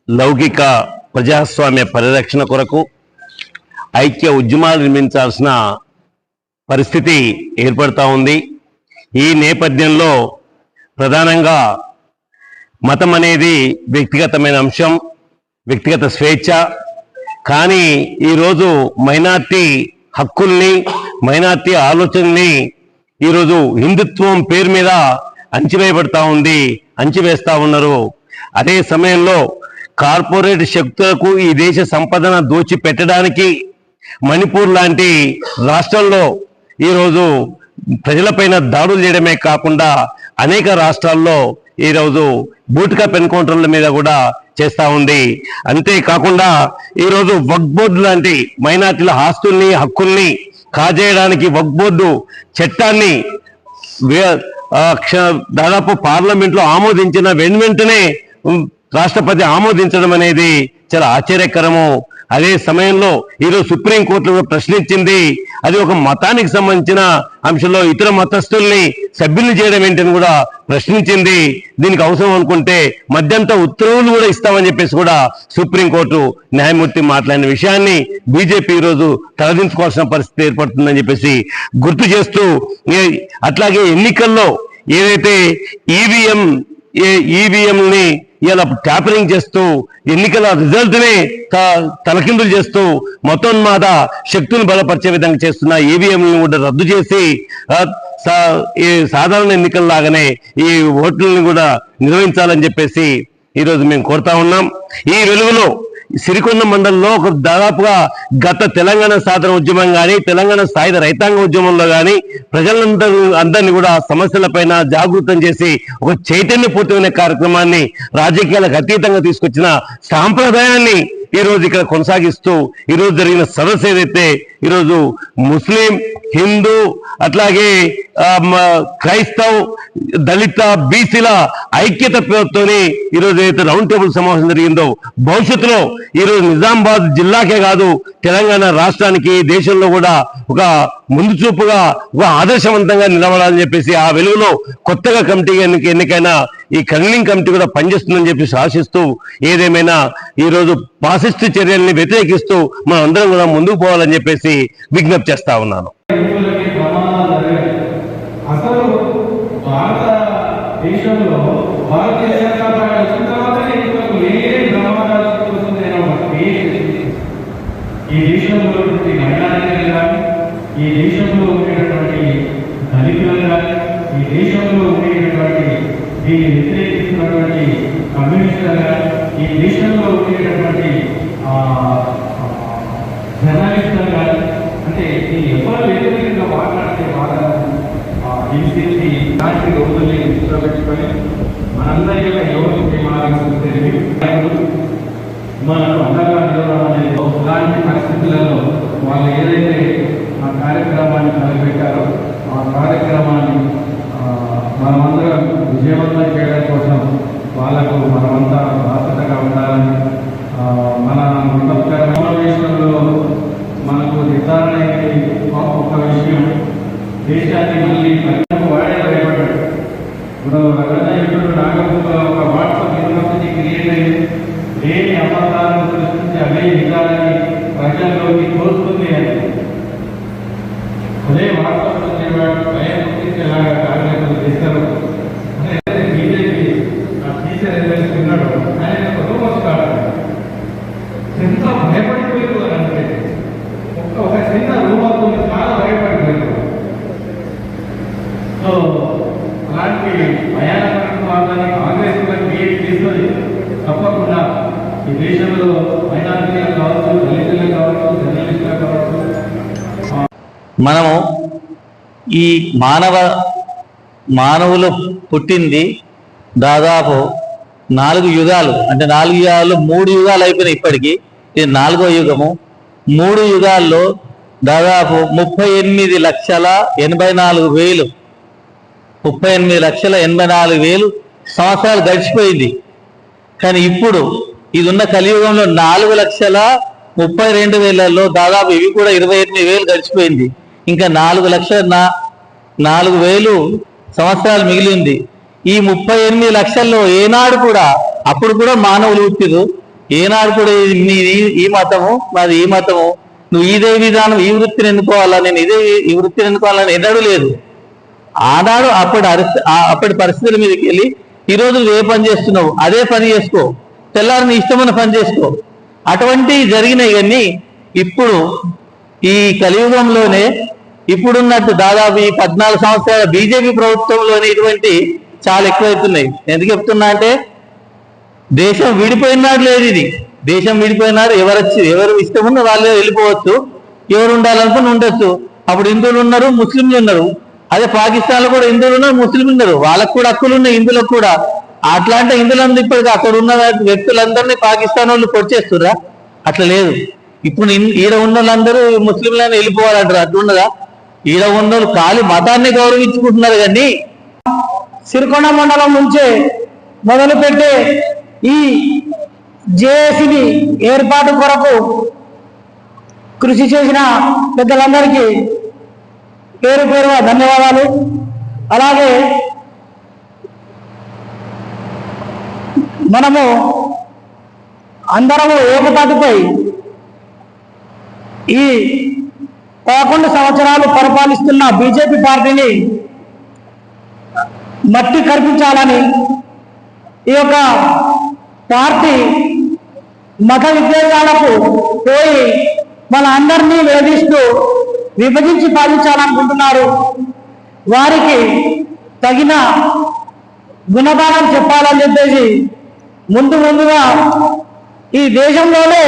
లౌకిక ప్రజాస్వామ్య పరిరక్షణ కొరకు ఐక్య ఉద్యమాలు నిర్మించాల్సిన పరిస్థితి ఏర్పడతా ఉంది. ఈ నేపథ్యంలో ప్రధానంగా మతం అనేది వ్యక్తిగతమైన అంశం, వ్యక్తిగత స్వేచ్ఛ. కానీ ఈరోజు మైనార్టీ హక్కుల్ని, మైనార్టీ ఆలోచనల్ని ఈరోజు హిందుత్వం పేరు మీద అణచివేస్తా ఉన్నారు. అదే సమయంలో కార్పొరేట్ శక్తులకు ఈ దేశ సంపదన దోచి పెట్టడానికి మణిపూర్ లాంటి రాష్ట్రంలో ఈరోజు ప్రజలపైన దాడులు చేయడమే కాకుండా అనేక రాష్ట్రాల్లో ఈరోజు బూట్కప్ ఎన్కౌంటర్ల మీద కూడా చేస్తూ ఉంది. అంతేకాకుండా ఈరోజు వక్ఫ్ బోర్డు లాంటి మైనార్టీల ఆస్తుల్ని, హక్కుల్ని కాజేయడానికి వక్ఫ్ బోర్డు చట్టాన్ని దాదాపు పార్లమెంట్లో ఆమోదించిన వెంటనే రాష్ట్రపతి ఆమోదించడం అనేది చాలా ఆశ్చర్యకరము. అదే సమయంలో ఈరోజు సుప్రీంకోర్టు ప్రశ్నించింది, అది ఒక మతానికి సంబంధించిన అంశంలో ఇతర మతస్థుల్ని సభ్యులు చేయడం ఏంటని కూడా ప్రశ్నించింది. దీనికి అవసరం అనుకుంటే మధ్యంత ఉత్తర్వులు కూడా ఇస్తామని చెప్పేసి కూడా సుప్రీంకోర్టు న్యాయమూర్తి మాట్లాడిన విషయాన్ని బీజేపీ ఈరోజు తలదించుకోవాల్సిన పరిస్థితి ఏర్పడుతుందని చెప్పేసి గుర్తు చేస్తూ, అట్లాగే ఎన్నికల్లో ఏదైతే ఈవీఎంని ఇలా ట్యాపరింగ్ చేస్తూ ఎన్నికల రిజల్ట్ని తలకిందులు చేస్తూ మతోన్మాద శక్తులను బలపరిచే విధంగా చేస్తున్న ఈవీఎంలను కూడా రద్దు చేసి ఈ సాధారణ ఎన్నికల్లాగానే ఈ ఓట్లను కూడా నిర్వహించాలని చెప్పేసి ఈరోజు మేము కోరుతా ఉన్నాం. ఈ వెలుగులో సిరికొండ మండలంలో ఒక దాదాపుగా గత తెలంగాణ సాధన ఉద్యమం కానీ, తెలంగాణ సాయుధ రైతాంగ ఉద్యమంలో కానీ అందరినీ కూడా సమస్యలపైన జాగృతం చేసి ఒక చైతన్యపూర్తమైన కార్యక్రమాన్ని రాజకీయాలకు అతీతంగా తీసుకొచ్చిన సాంప్రదాయాన్ని ఈరోజు ఇక్కడ కొనసాగిస్తూ ఈరోజు జరిగిన సదస్సు ఏదైతే ఈరోజు ముస్లిం, హిందూ, అట్లాగే క్రైస్తవ్, దళిత, బీసీల ఐక్యత పేరుతోని ఈరోజు ఏదైతే రౌండ్ టేబుల్ సమావేశం జరిగిందో భవిష్యత్తులో ఈరోజు నిజామాబాద్ జిల్లాకే కాదు తెలంగాణ రాష్ట్రానికి, దేశంలో కూడా ఒక ముందు చూపుగా ఒక ఆదర్శవంతంగా నిలబడాలని చెప్పేసి ఆ వెలుగులో కొత్తగా కమిటీ ఎన్నికైన ఈ కన్వీనింగ్ కమిటీ కూడా పనిచేస్తుందని చెప్పేసి ఆశిస్తూ, ఏదేమైనా ఈరోజు ఫాసిస్ట్ చర్యల్ని వ్యతిరేకిస్తూ మనం అందరం కూడా ముందుకు పోవాలని చెప్పేసి విజ్ఞప్తి చేస్తా ఉన్నాను. అసలు భారతదేశంలో భారతీయ జనతా పార్టీ వచ్చిన తర్వాతనే ఇంతకు లేని ప్రమాదాలు వస్తుంది. ఈ దేశంలో మైనారిటీలు కానీ, ఈ దేశంలో ఉండేటటువంటి దళితులు కానీ, ఈ దేశంలో ఉండేటటువంటి దీన్ని వ్యతిరేకిస్తున్నటువంటి కమ్యూనిస్టులు కానీ, ఈ దేశంలో ఉండేటటువంటి జర్నలిస్టులు కానీ, అంటే ఈ ఎవరు వ్యతిరేకంగా మాట్లాడితే వాళ్ళని హింసించి ఇలాంటి రోజుల్ని దృష్టిలో పెట్టుకొని మనందరి యొక్క యువతకి మనకు అందంగా నిలవడం అనేది ఇలాంటి పరిస్థితులలో వాళ్ళు ఏదైతే ఆ కార్యక్రమాన్ని మొదలుపెట్టారో ఆ కార్యక్రమాన్ని మనమందరం విజయవంతం చేయడం కోసం వాళ్ళకు మనమంతా బాధ్యతగా ఉండాలని మన సమావేశంలో మనకు నిర్ధారణ ఒక విషయం, దేశాన్ని మళ్ళీ వాడే భయపడ్డాడు. ఇప్పుడు రగనాయకుడు నాగపూర్లో ఒక వాట్సాప్ యూనివర్సిటీ క్రియేట్ అయ్యింది. లేని అబద్ధాలను సృష్టించి అవే నిజాలని ప్రజల్లోకి తోస్తుంది అని అదే వాట్సాప్లో భయం గుర్తించేలాగా కార్యకర్తలు చేస్తారు. బీజేపీ టీచర్ ఏదైతే ఉన్నాడో ఆయన ఒక రూమర్స్ కాదు, ఎంత భయపడిపోయారు అని అంటే ఒక చిన్న రూమర్తో చాలా భయపడిపోయారు. సో అలాంటి భయానకరమైన కాంగ్రెస్ క్రియేట్ చేస్తుంది. తప్పకుండా ఈ దేశంలో మైనారిటీలు కావచ్చు, దళితులు కావచ్చు, జర్నలిస్టులు కావచ్చు, మనము ఈ మానవులు పుట్టింది దాదాపు 4 యుగాలు, అంటే 4 యుగాలు 3 యుగాలు అయిపోయినాయి. ఇప్పటికీ ఇది 4వ యుగము. 3 యుగాల్లో దాదాపు 38,84,000 సంవత్సరాలు గడిచిపోయింది. కానీ ఇప్పుడు ఇది ఉన్న కలియుగంలో 4,32,000 దాదాపు ఇవి కూడా 28,000 గడిచిపోయింది. ఇంకా 4,04,000 సంవత్సరాలు మిగిలింది. ఈ 38 లక్షల్లో ఏనాడు కూడా అప్పుడు కూడా మానవులు పుట్టిరు, ఏనాడు కూడా నీది ఈ మతము మాది ఈ మతము, నువ్వు ఇదే విధానం ఈ వృత్తిని ఎన్నుకోవాలా, నేను ఇదే ఈ వృత్తిని ఎన్నుకోవాలని ఎన్నడూ లేదు. ఆనాడు అప్పటి పరిస్థితుల మీదకి వెళ్ళి ఈ రోజు ఏ పని చేస్తున్నావు అదే పని చేసుకో, తెల్లారి నీ ఇష్టమైన పని చేసుకో, అటువంటి జరిగినాయి. కానీ ఇప్పుడు ఈ కలియుగంలోనే ఇప్పుడున్నట్టు దాదాపు ఈ 14 సంవత్సరాల బీజేపీ ప్రభుత్వంలోనే ఇటువంటి చాలా ఎక్కువైతున్నాయి. ఎందుకు చెప్తున్నా అంటే దేశం విడిపోయినాడు లేదు, ఇది దేశం విడిపోయినాడు. ఎవరు ఇష్టం ఉన్న వాళ్ళు వెళ్ళిపోవచ్చు, ఎవరు ఉండాలనుకుని ఉండొచ్చు. అప్పుడు హిందువులు ఉన్నారు, ముస్లింలు ఉన్నారు. అదే పాకిస్తాన్ లో కూడా హిందువులు ఉన్నారు, ముస్లింలు ఉన్నారు. వాళ్ళకు కూడా హక్కులు ఉన్నాయి, హిందువులకు కూడా. అట్లాంటి హిందువులందరూ ఇప్పటికీ అక్కడ ఉన్న వ్యక్తులందరినీ పాకిస్తాన్ వాళ్ళు పొడిచేస్తుర్రా? అట్లా లేదు. ఇప్పుడు ఈడ ఉన్న వాళ్ళందరూ ముస్లింలని వెళ్ళిపోవాలంటారు, అట్లున్నదా? ఈడ ఉన్న వాళ్ళు ఖాళీ మతాన్ని గౌరవించుకుంటున్నారు. కానీ సిరికొండ మండలం నుంచే మొదలుపెట్టే ఈ జేఏసీని ఏర్పాటు కొరకు కృషి చేసిన పెద్దలందరికీ పేరు పేరుగా ధన్యవాదాలు. అలాగే మనము అందరము ఏకతాటిపై ఈ 11 సంవత్సరాలు పరిపాలిస్తున్న బీజేపీ పార్టీని మట్టి కల్పించాలని, ఈ యొక్క పార్టీ మత విద్వేషాలకు పోయి మన అందరినీ వేధిస్తూ విభజించి పాలించాలనుకుంటున్నారు. వారికి తగిన గుణపాఠం చెప్పాలని చెప్పేసి ముందుగా ఈ దేశంలోనే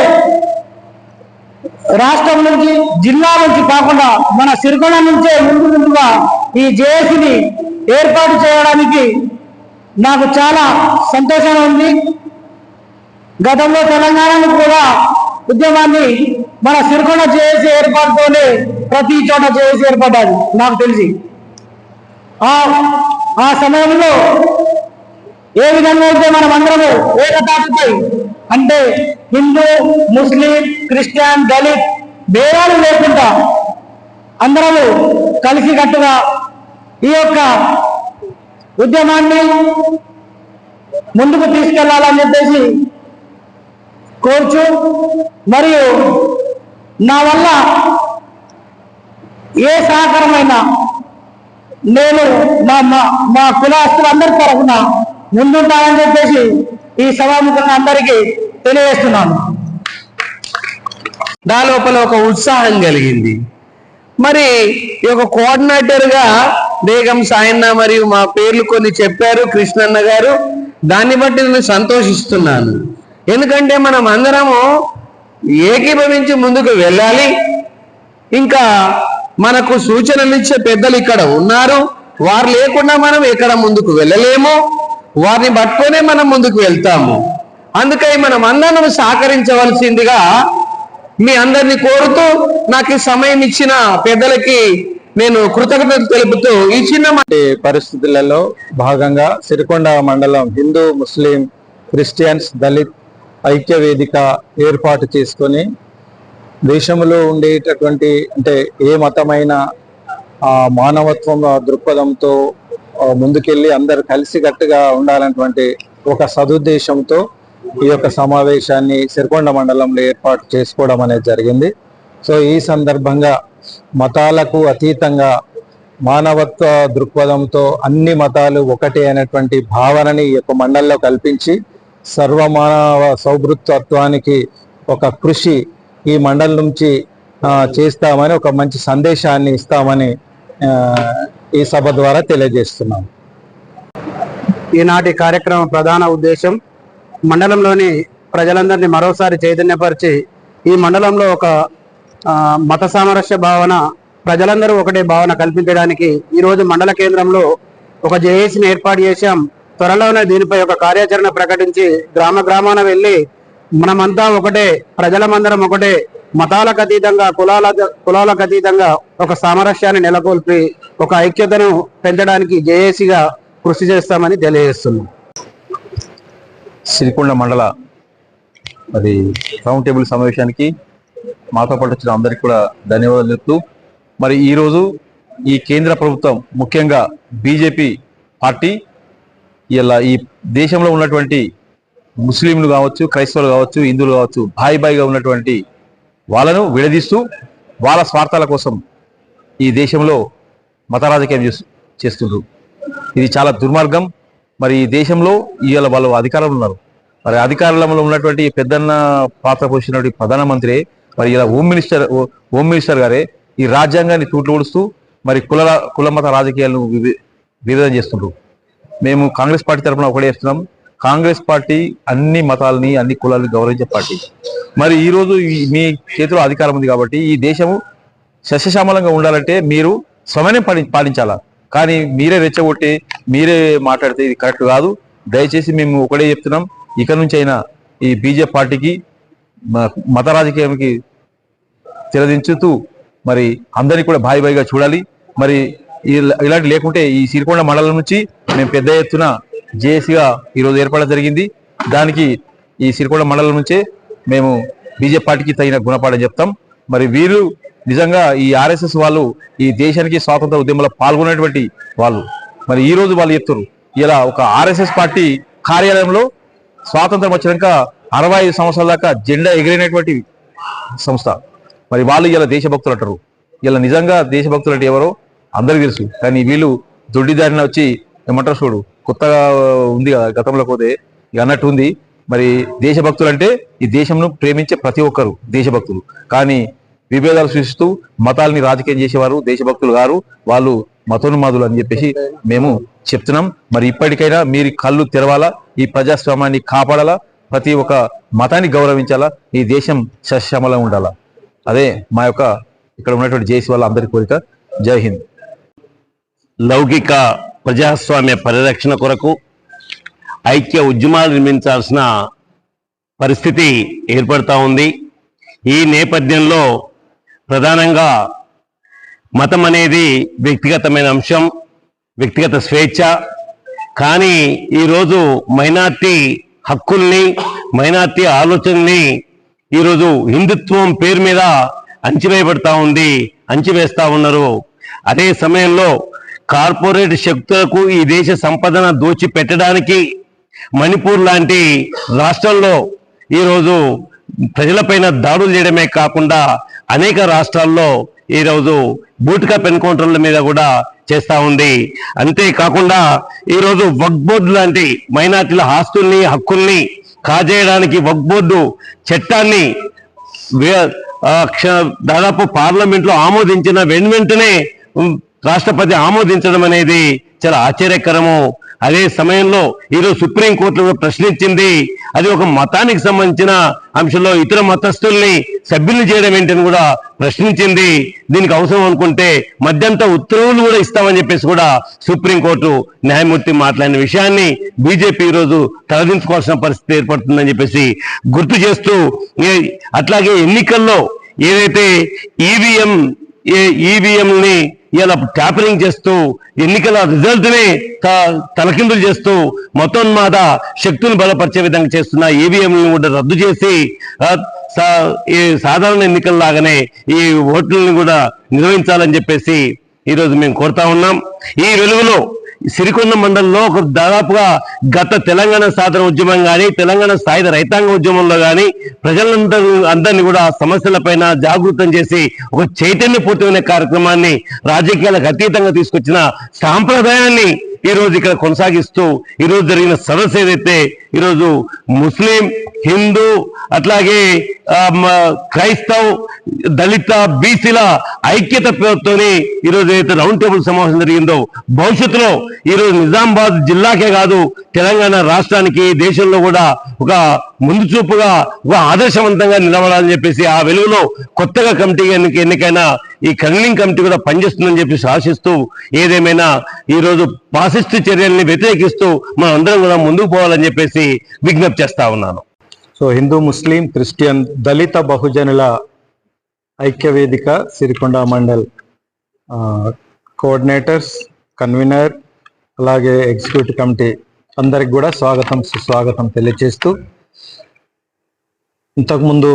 రాష్ట్రం నుంచి జిల్లా నుంచి కాకుండా మన సిరికొండ నుంచే ముందుగా ఈ జేఏసీని ఏర్పాటు చేయడానికి నాకు చాలా సంతోషంగా ఉంది. గతంలో తెలంగాణలో కూడా ఉద్యమాన్ని మన సిరికొండ జేఏసీ ఏర్పాటుతోనే ప్రతి చోట జేఏసీ ఏర్పడ్డాది నాకు తెలిసి. ఆ సమయంలో ఏ విధంగా అయితే మనం అందరము ఏకతాటిపై, అంటే హిందూ, ముస్లిం, క్రిస్టియన్, దళిత్ భేదాలు లేకుండా అందరము కలిసికట్టుగా ఈ యొక్క ఉద్యమాన్ని ముందుకు తీసుకెళ్లాలని చెప్పేసి కోరుచు, మరియు నా వల్ల ఏ సహకారమైనా నేను మా కులస్తులందరి తరఫున ముందుంటానని చెప్పేసి ఈ సభాముఖంగా అందరికీ తెలియజేస్తున్నాను. నా లోపల ఒక ఉత్సాహం కలిగింది. మరి ఈ యొక్క కోఆర్డినేటర్ గా బేగం సాయన్న మరియు మా పేర్లు కొన్ని చెప్పారు కృష్ణన్న గారు. దాన్ని బట్టి నేను సంతోషిస్తున్నాను. ఎందుకంటే మనం అందరము ఏకీభవించి ముందుకు వెళ్ళాలి. ఇంకా మనకు సూచనలు ఇచ్చే పెద్దలు ఇక్కడ ఉన్నారు. వారు లేకుండా మనం ఎక్కడ ముందుకు వెళ్ళలేము. వారిని పట్టుకొనే మనం ముందుకు వెళ్తాము. అందుకని మనం అందరం సహకరించవలసిందిగా మీ అందరినీ కోరుతూ, నాకు ఈ సమయం ఇచ్చిన పెద్దలకి నేను కృతజ్ఞతలు తెలుపుతూ ఈ చిన్న పరిస్థితులలో భాగంగా సిరికొండ మండలం హిందూ, ముస్లిం, క్రిస్టియన్స్, దళిత్ ఐక్య వేదిక ఏర్పాటు చేసుకొని దేశంలో ఉండేటటువంటి అంటే ఏ మతమైన మానవత్వం దృక్పథంతో ముందుకెళ్ళి అందరు కలిసికట్టుగా ఉండాలన్నటువంటి ఒక సదుద్దేశంతో ఈ యొక్క సమావేశాన్ని సిరికొండ మండలంలో ఏర్పాటు చేసుకోవడం అనేది జరిగింది. సో ఈ సందర్భంగా మతాలకు అతీతంగా మానవత్వ దృక్పథంతో అన్ని మతాలు ఒకటే అనేటువంటి భావనని ఈ యొక్క మండలంలో కల్పించి సర్వమానవ సౌభృత్వానికి ఒక కృషి ఈ మండలం నుంచి చేస్తామని ఒక మంచి సందేశాన్ని ఇస్తామని ఈ సభ ద్వారా తెలియజేస్తున్నాం. ఈనాటి కార్యక్రమం ప్రధాన ఉద్దేశం మండలంలోని ప్రజలందరినీ మరోసారి చైతన్యపరిచి ఈ మండలంలో ఒక మత సామరస్య భావన, ప్రజలందరూ ఒకటే భావన కల్పించడానికి ఈరోజు మండల కేంద్రంలో ఒక జేఏసీని ఏర్పాటు చేశాం. త్వరలోనే దీనిపై ఒక కార్యాచరణ ప్రకటించి గ్రామాన వెళ్ళి మనమంతా ఒకటే, ప్రజలమందరం ఒకటే, మతాలకు అతీతంగా కులాలకు అతీతంగా ఒక సామరస్యాన్ని నెలకొల్పి ఒక ఐక్యతను పెంచడానికి జేఏసీగా కృషి చేస్తామని తెలియజేస్తున్నాం. సిరికొండ మండల రౌండ్ టేబుల్ సమావేశానికి మాతో పాటు వచ్చిన అందరికీ కూడా ధన్యవాదాలు చెప్తూ, మరి ఈరోజు ఈ కేంద్ర ప్రభుత్వం ముఖ్యంగా బీజేపీ పార్టీ ఇలా ఈ దేశంలో ఉన్నటువంటి ముస్లింలు కావచ్చు, క్రైస్తవులు కావచ్చు, హిందువులు కావచ్చు, బాయిగా ఉన్నటువంటి వాళ్ళను విడదీస్తూ వాళ్ళ స్వార్థాల కోసం ఈ దేశంలో మత రాజకీయం చేస్తుండ్రు. ఇది చాలా దుర్మార్గం. మరి ఈ దేశంలో ఇవాళ వాళ్ళు అధికారంలో ఉన్నారు. మరి అధికారంలో ఉన్నటువంటి పెద్దన్న పాత్ర పోషించినటువంటి ప్రధానమంత్రి మరి ఇలా హోమ్ మినిస్టర్ గారే ఈ రాజ్యాంగాన్ని తూట్లుడుస్తూ మరి కుల మత రాజకీయాలను విభేదం చేస్తుండ్రు. మేము కాంగ్రెస్ పార్టీ తరఫున ఒకటే చెప్తున్నాం, కాంగ్రెస్ పార్టీ అన్ని మతాలని అన్ని కులాలని గౌరవించే పార్టీ. మరి ఈరోజు మీ చేతిలో అధికారం ఉంది కాబట్టి ఈ దేశము సస్యశ్యామలంగా ఉండాలంటే మీరు సమయం పాటించాలా. కానీ మీరే రెచ్చగొట్టి మీరే మాట్లాడితే ఇది కరెక్ట్ కాదు. దయచేసి మేము ఒకటే చెప్తున్నాం, ఇక నుంచి అయినా ఈ బీజేపీ పార్టీకి మత రాజకీయానికి తెరదించుతూ మరి అందరినీ కూడా బాయిగా చూడాలి. మరి ఇలాంటి లేకుంటే ఈ సిరికొండ మండలం నుంచి మేము పెద్ద ఎత్తున జేఏసీగా ఈరోజు ఏర్పడడం జరిగింది. దానికి ఈ సిరికొండ మండలం నుంచే మేము బీజేపీ పార్టీకి తగిన గుణపాఠం చెప్తాం. మరి వీరు నిజంగా ఈ ఆర్ఎస్ఎస్ వాళ్ళు ఈ దేశానికి స్వాతంత్ర ఉద్యమంలో పాల్గొనేటువంటి వాళ్ళు. మరి ఈ రోజు వాళ్ళు చెప్తారు ఇలా ఒక ఆర్ఎస్ఎస్ పార్టీ కార్యాలయంలో స్వాతంత్రం వచ్చినాక 65 సంవత్సరాల దాకా జెండా ఎగిరినటువంటి సంస్థ. మరి వాళ్ళు ఇలా దేశభక్తులు అంటారు. ఇలా నిజంగా దేశభక్తులు అంటే ఎవరో అందరికీ తెలుసు. కానీ వీళ్ళు దొడ్డిదారిన వచ్చి ఏమంటారు చూడు, కొత్తగా ఉంది కదా గతంలో పోతే అన్నట్టు ఉంది. మరి దేశభక్తులు అంటే ఈ దేశంను ప్రేమించే ప్రతి ఒక్కరు దేశభక్తులు. కానీ విభేదాలు సృష్టిస్తూ మతాలని రాజకీయం చేసేవారు దేశభక్తులు గారు, వాళ్ళు మతోన్మాదులు అని చెప్పేసి మేము చెప్తున్నాం. మరి ఇప్పటికైనా మీరు కళ్ళు తెరవాలా, ఈ ప్రజాస్వామ్యాన్ని కాపాడాలా, ప్రతి ఒక్క మతాన్ని గౌరవించాలా, ఈ దేశం సస్యశ్యామలంగా ఉండాలా. అదే మా యొక్క ఇక్కడ ఉన్నటువంటి జేసీ వాళ్ళ అందరి కోరిక. జై హింద్. లౌకిక ప్రజాస్వామ్య పరిరక్షణ కొరకు ఐక్య ఉద్యమాలు నిర్మించాల్సిన పరిస్థితి ఏర్పడతా ఉంది. ఈ నేపథ్యంలో ప్రధానంగా మతం అనేది వ్యక్తిగతమైన అంశం, వ్యక్తిగత స్వేచ్ఛ. కానీ ఈరోజు మైనార్టీ హక్కుల్ని, మైనార్టీ ఆలోచనల్ని ఈరోజు హిందుత్వం పేరు మీద అణచివేస్తా ఉన్నారు. అదే సమయంలో కార్పొరేట్ శక్తులకు ఈ దేశ సంపదన దోచి పెట్టడానికి మణిపూర్ లాంటి రాష్ట్రంలో ఈరోజు ప్రజలపైన దాడులు చేయడమే కాకుండా అనేక రాష్ట్రాల్లో ఈరోజు బూట్కప్ ఎన్కౌంటర్ల మీద కూడా చేస్తా ఉంది. అంతేకాకుండా ఈరోజు వక్ఫ్ బోర్డు లాంటి మైనార్టీల ఆస్తుల్ని హక్కుల్ని కాజేయడానికి వక్ఫ్ బోర్డు చట్టాన్ని దాదాపు పార్లమెంట్లో ఆమోదించిన వెంటనే రాష్ట్రపతి ఆమోదించడం అనేది చాలా ఆశ్చర్యకరము. అదే సమయంలో ఈరోజు సుప్రీంకోర్టు ప్రశ్నించింది, అది ఒక మతానికి సంబంధించిన అంశంలో ఇతర మతస్థుల్ని సభ్యులు చేయడం ఏంటని కూడా ప్రశ్నించింది. దీనికి అవసరం అనుకుంటే మధ్యంతర ఉత్తర్వులు కూడా ఇస్తామని చెప్పేసి కూడా సుప్రీంకోర్టు న్యాయమూర్తి మాట్లాడిన విషయాన్ని బీజేపీ ఈరోజు తలదించుకోవాల్సిన పరిస్థితి ఏర్పడుతుందని చెప్పేసి గుర్తు చేస్తూ, అట్లాగే ఎన్నికల్లో ఏదైతే ఈవీఎంని ఇలా ట్యాపరింగ్ చేస్తూ ఎన్నికల రిజల్ట్ ని తలకిందులు చేస్తూ మతోన్మాద శక్తులను బలపరిచే విధంగా చేస్తున్న ఈవీఎంలను కూడా రద్దు చేసి ఈ సాధారణ ఎన్నికల్లాగానే ఈ ఓట్లను కూడా నిర్వహించాలని చెప్పేసి ఈరోజు మేము కోరుతా ఉన్నాం. ఈ వెలుగులో సిరికొండ మండలంలో ఒక దాదాపుగా గత తెలంగాణ సాధన ఉద్యమం కానీ, తెలంగాణ సాయుధ రైతాంగ ఉద్యమంలో కానీ అందరినీ కూడా సమస్యలపైన జాగృతం చేసి ఒక చైతన్యపూర్తమైన కార్యక్రమాన్ని రాజకీయాలకు అతీతంగా తీసుకొచ్చిన సాంప్రదాయాన్ని ఈరోజు ఇక్కడ కొనసాగిస్తూ ఈరోజు జరిగిన సదస్సు ఏదైతే ఈరోజు ముస్లిం, హిందూ, అట్లాగే క్రైస్తవ్, దళిత, బీసీల ఐక్యత పేరుతోని ఈరోజు ఏదైతే రౌండ్ టేబుల్ సమావేశం జరిగిందో భవిష్యత్తులో ఈరోజు నిజామాబాద్ జిల్లాకే కాదు తెలంగాణ రాష్ట్రానికి, దేశంలో కూడా ఒక ముందు చూపుగా ఒక ఆదర్శవంతంగా నిలబడాలని చెప్పేసి ఆ వెలుగులో కొత్తగా కమిటీ ఎన్నికైన ఈ కన్వీనింగ్ కమిటీ కూడా పనిచేస్తుందని చెప్పేసి ఆశిస్తూ, ఏదేమైనా ఈరోజు ఫాసిస్ట్ చర్యల్ని వ్యతిరేకిస్తూ మనం అందరం కూడా ముందుకు పోవాలని చెప్పేసి విజ్ఞప్తి చేస్తా ఉన్నాను. సో హిందూ, ముస్లిం, క్రిస్టియన్, దళిత బహుజనుల ఐక్యవేదిక సిరికొండ మండల్ కోఆర్డినేటర్స్, కన్వీనర్, అలాగే ఎగ్జిక్యూటివ్ కమిటీ అందరికి కూడా స్వాగతం సుస్వాగతం తెలియజేస్తూ, ఇంతకుముందు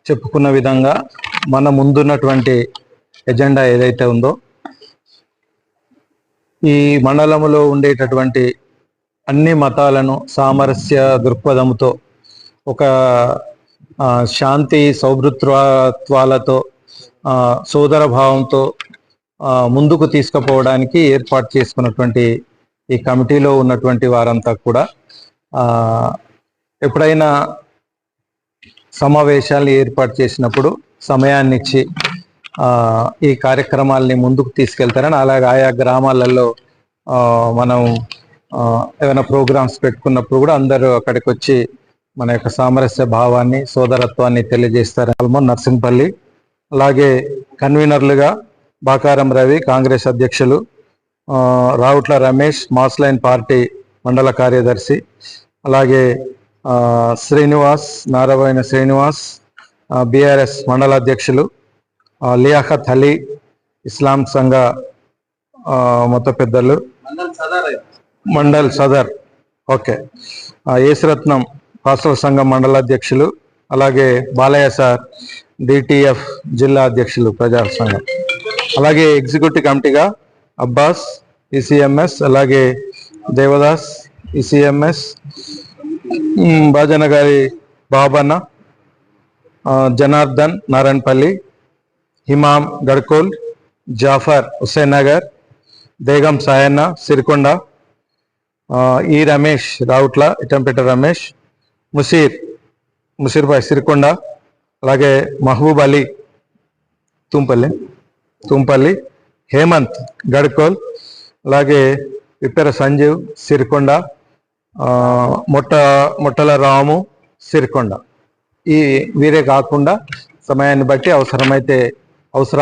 చెప్పుకున్న విధంగా మన ముందున్నటువంటి ఎజెండా ఏదైతే ఉందో ఈ మండలంలో ఉండేటటువంటి అన్ని మతాలను సామరస్య దృక్పథంతో ఒక శాంతి సౌభృత్వాలతో సోదర భావంతో ముందుకు తీసుకుపోవడానికి ఏర్పాటు చేసుకున్నటువంటి ఈ కమిటీలో ఉన్నటువంటి వారంతా కూడా ఎప్పుడైనా సమావేశాలను ఏర్పాటు చేసినప్పుడు సమయాన్ని ఇచ్చి ఈ కార్యక్రమాల్ని ముందుకు తీసుకెళ్తారని, అలాగే ఆయా గ్రామాలలో మనం ఏమైనా ప్రోగ్రామ్స్ పెట్టుకున్నప్పుడు కూడా అందరూ అక్కడికి వచ్చి మన యొక్క సామరస్య భావాన్ని సోదరత్వాన్ని తెలియజేస్తారు. ఆల్మోస్ట్ నర్సింగ్పల్లి, అలాగే కన్వీనర్లుగా బాకారం రవి కాంగ్రెస్ అధ్యక్షులు, రావుట్ల రమేష్ మాస్లైన్ పార్టీ మండల కార్యదర్శి, అలాగే శ్రీనివాస్ నారాయణ శ్రీనివాస్ బీఆర్ఎస్ మండల అధ్యక్షులు, లియాఖత్ అలీ ఇస్లాం సంఘ మొత్త పెద్దలు, మండల్ సదర్ ఓకే, ఏసురత్నం పాస్టల్ సంఘం మండల అధ్యక్షులు, అలాగే బాలయ్య సార్ డిటిఎఫ్ జిల్లా అధ్యక్షులు ప్రజా సంఘం, అలాగే ఎగ్జిక్యూటివ్ కమిటీగా అబ్బాస్ ఈసీఎంఎస్, అలాగే దేవదాస్ ఈసీఎంఎస్, భాజన గారి బాబన్న, జనార్దన్ నారాయణపల్లి, హిమాం గడ్కోల్, జాఫర్ హుస్సేన్ నగర్, బేగం సాయన్న సిరికొండ, ఈ రమేష్ రావుట్ల ఇటంపేట రమేష్, ముషీర్ భాయ్ సిరికొండ, అలాగే మహబూబ్ అలీ తుంపల్లి, హేమంత్ గడ్కోల్, అలాగే విప్పెర సంజీవ్ సిరికొండ, మొట్టల రాము సిరికొండ. వీరే కాకుండా సమయాన్ని బట్టి అవసరమైతే అవసరాలు